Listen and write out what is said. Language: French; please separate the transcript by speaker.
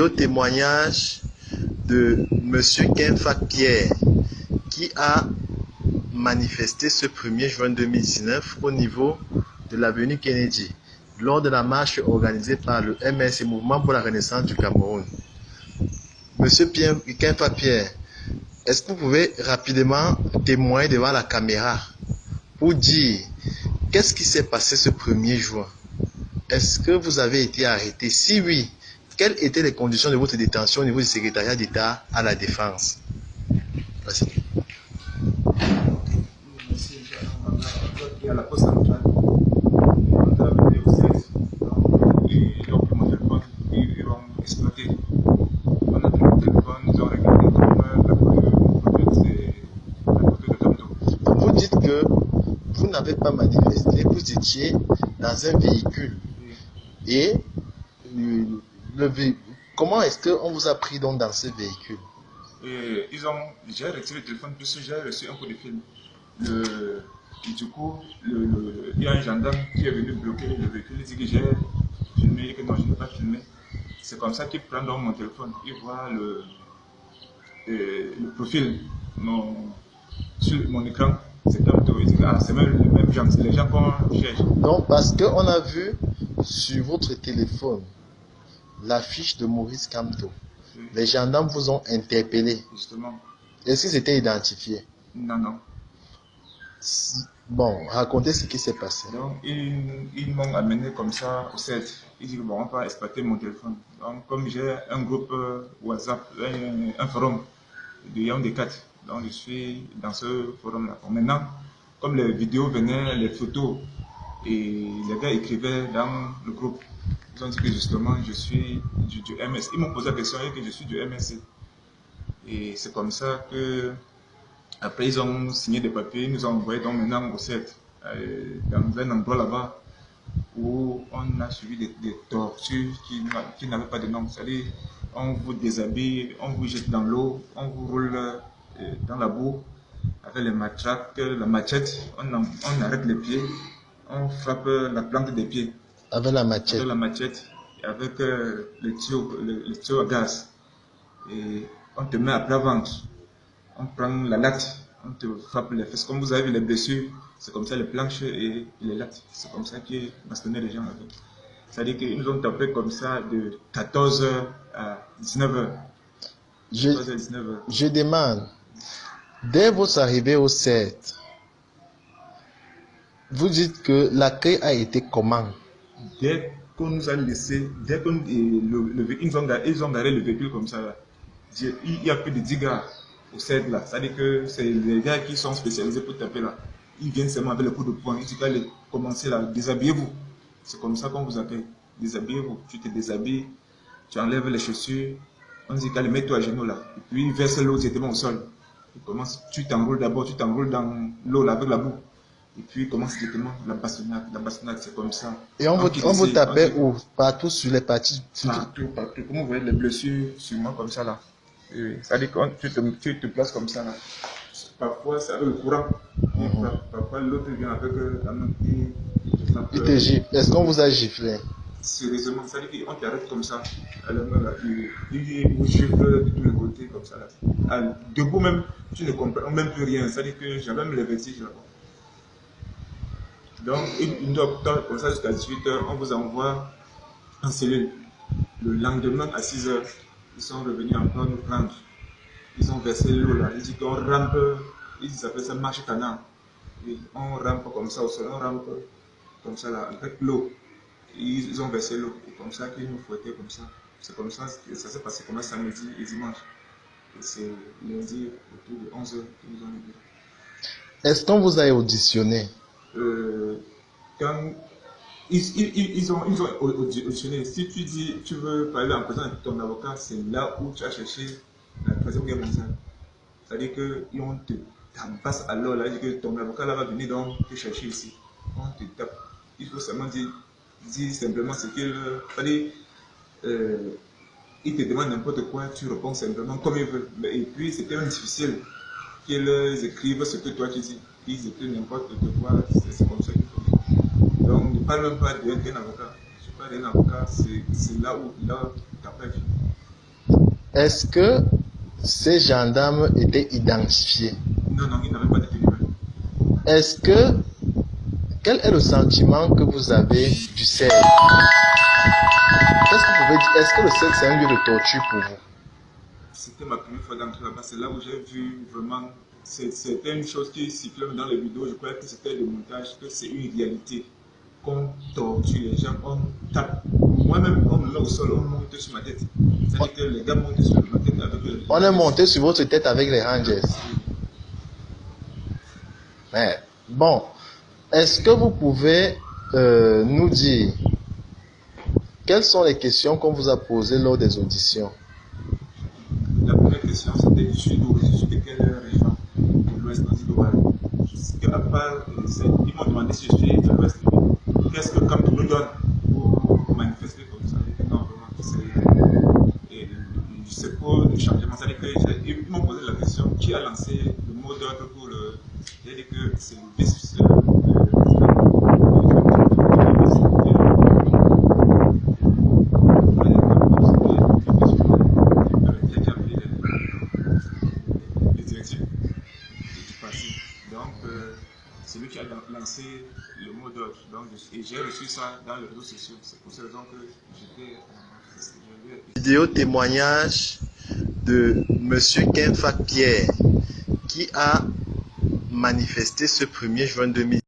Speaker 1: vidéo témoignage de Monsieur Kenfa Pierre qui a manifesté ce 1er juin 2019 au niveau de l'avenue Kennedy lors de la marche organisée par le MS, Mouvement pour la Renaissance du Cameroun. Monsieur Kenfa Pierre, est-ce que vous pouvez rapidement témoigner devant la caméra pour dire qu'est-ce qui s'est passé ce 1er juin? Est-ce que vous avez été arrêté? Si oui, quelles étaient les conditions de votre détention au niveau du secrétariat d'État à la Défense? Merci.
Speaker 2: Merci. À la poste centrale, on a amené au siège. Et donc, mon téléphone, ils vont exploiter. On a pris mon téléphone, ils ont regardé comme la photo de Tamto.
Speaker 1: Vous dites que vous n'avez pas manifesté, vous étiez dans un véhicule. Et comment est-ce qu'on vous a pris donc dans ce véhicule?
Speaker 2: J'ai retiré le téléphone puisque j'ai reçu un coup de fil. Et du coup, il y a un gendarme qui est venu bloquer le véhicule. Il dit que j'ai filmé et que non, je n'ai pas filmé. C'est comme ça qu'il prend donc mon téléphone. Il voit le profil sur mon écran. C'est comme tout. Il dit ah, c'est même les gens qu'on cherche.
Speaker 1: Donc, parce qu'on a vu sur votre téléphone l'affiche de Maurice Kamto. Oui. Les gendarmes vous ont interpellé.
Speaker 2: Justement.
Speaker 1: Est-ce qu'ils étaient identifiés?
Speaker 2: Non, non.
Speaker 1: Bon, racontez ce qui s'est passé.
Speaker 2: Donc, ils m'ont amené comme ça au 7. Ils disent bon, on va exploiter mon téléphone. Donc, comme j'ai un groupe WhatsApp, un forum de Yaoundé 4, donc je suis dans ce forum-là. Maintenant, comme les vidéos venaient, les photos, et les gars écrivaient dans le groupe, ils ont dit que justement je suis du MSC. Ils m'ont posé la question que je suis du MSC. Et c'est comme ça que, après ils ont signé des papiers, ils nous ont envoyé donc maintenant au 7, dans un endroit là-bas où on a suivi des tortures qui n'avaient pas de nom. C'est-à-dire, on vous déshabille, on vous jette dans l'eau, on vous roule dans la boue avec les matraques, la machette, on arrête les pieds, on frappe la plante des pieds.
Speaker 1: Avec la machette.
Speaker 2: Avec la machette, et avec le tuyau à gaz. Et on te met à plat ventre. On prend la latte, on te frappe les fesses. Comme vous avez vu les blessures, c'est comme ça les planches et les lattes. C'est comme ça qu'ils bastonnaient les gens avec. C'est-à-dire qu'ils nous ont tapé comme ça de 14h à 19h.
Speaker 1: Je demande, dès votre arrivée au 7, vous dites que l'accueil a été comment?
Speaker 2: Dès qu'on nous a laissé, dès ils ont garé le véhicule comme ça, là, il y a plus de 10 gars au 7 là. C'est-à-dire que c'est les gars qui sont spécialisés pour taper là. Ils viennent seulement avec le coup de poing. Ils disent allez, commencez là, déshabillez-vous. C'est comme ça qu'on vous appelle. Déshabillez-vous. Tu te déshabilles, tu enlèves les chaussures. On dit allez, mets-toi à genoux là. Et puis verse l'eau directement au sol. Tu t'enroules d'abord, tu t'enroules dans l'eau là avec la boue. Et puis commence directement la bastonnade. La bastonnade, c'est comme ça.
Speaker 1: Et on vous tapait où? Partout sur les parties?
Speaker 2: Partout, partout. Comme vous voyez les blessures sur moi comme ça là. C'est-à-dire que tu te places comme ça là. Parfois c'est avec le courant. Parfois l'autre vient avec la main
Speaker 1: il te gifle. Est-ce qu'on vous a giflé?
Speaker 2: Sérieusement, c'est-à-dire qu'on t'arrête comme ça. À la main là. Il vous gifle de tous les côtés comme ça là. Debout même, tu ne comprends même plus rien. C'est-à-dire que j'avais même les vertiges là. Donc, une docteur, comme ça jusqu'à 18h, on vous envoie en cellule. Le lendemain à 6h, ils sont revenus encore nous prendre. Ils ont versé l'eau là. Ils disent qu'on rampe, ils appellent ça marche canard. On rampe comme ça au sol, on rampe comme ça là, avec l'eau. Ils ont versé l'eau. Et comme ça qu'ils nous fouettaient comme ça. C'est comme ça que ça s'est passé comme ça samedi et dimanche. Et c'est lundi autour de 11h qu'ils nous ont libérés.
Speaker 1: Est-ce qu'on vous a auditionné?
Speaker 2: Quand ils ont auditionné, si tu dis tu veux parler en présence de ton avocat, c'est là où tu as cherché la troisième guerre mondiale. C'est-à-dire qu'on te tabasse alors là, que ton avocat là va venir donc te chercher ici. On te tape. Il faut seulement dire simplement ce qu'il fallait. Il te demande n'importe quoi, tu réponds simplement comme il veut. Et puis c'était même difficile qu'ils écrivent ce que toi tu dis. Ils écrivent n'importe quoi, c'est comme ça qu'il faut dire. Donc ne parle même pas d'un avocat. Je parle d'un avocat, c'est là où tu t'appelles.
Speaker 1: est-ce que ces gendarmes étaient identifiés?
Speaker 2: Non, non, ils n'avaient pas détenu.
Speaker 1: Est-ce que... Quel est le sentiment que vous avez du CED? Qu'est-ce que vous pouvez dire? Est-ce que le CED, c'est un lieu de torture pour vous?
Speaker 2: C'était ma première fois d'entrer là-bas. C'est là où j'ai vu vraiment... C'était une chose qui circulait dans les vidéos. Je croyais que c'était le montage, que c'est une réalité. Qu'on torture les gens, on tape. Moi-même, on me met au sol, on monte sur ma tête. C'est-à-dire que les gars montent sur ma tête avec le...
Speaker 1: On est monté sur votre tête avec les Rangers. Mais, bon, est-ce que vous pouvez nous dire quelles sont les questions qu'on vous a posées lors des auditions?
Speaker 2: La première question, c'était je suis de quelle région? De l'Ouest, d'Oral. À part, ils m'ont demandé si je suis de l'Ouest. Qu'est-ce que comme tu me donnes pour manifester comme ça? Non, vraiment, c'est pour le changement. C'est-à-dire qu'ils m'ont posé la question qui a lancé le mot d'ordre pour le. J'ai dit que c'est le vice. C'est lui qui a lancé le mot d'ordre. Et j'ai reçu ça dans les réseaux sociaux. C'est pour cette raison que j'étais.
Speaker 1: Vidéo témoignage de Monsieur Kenfa Pierre qui a manifesté ce 1er juin 2000.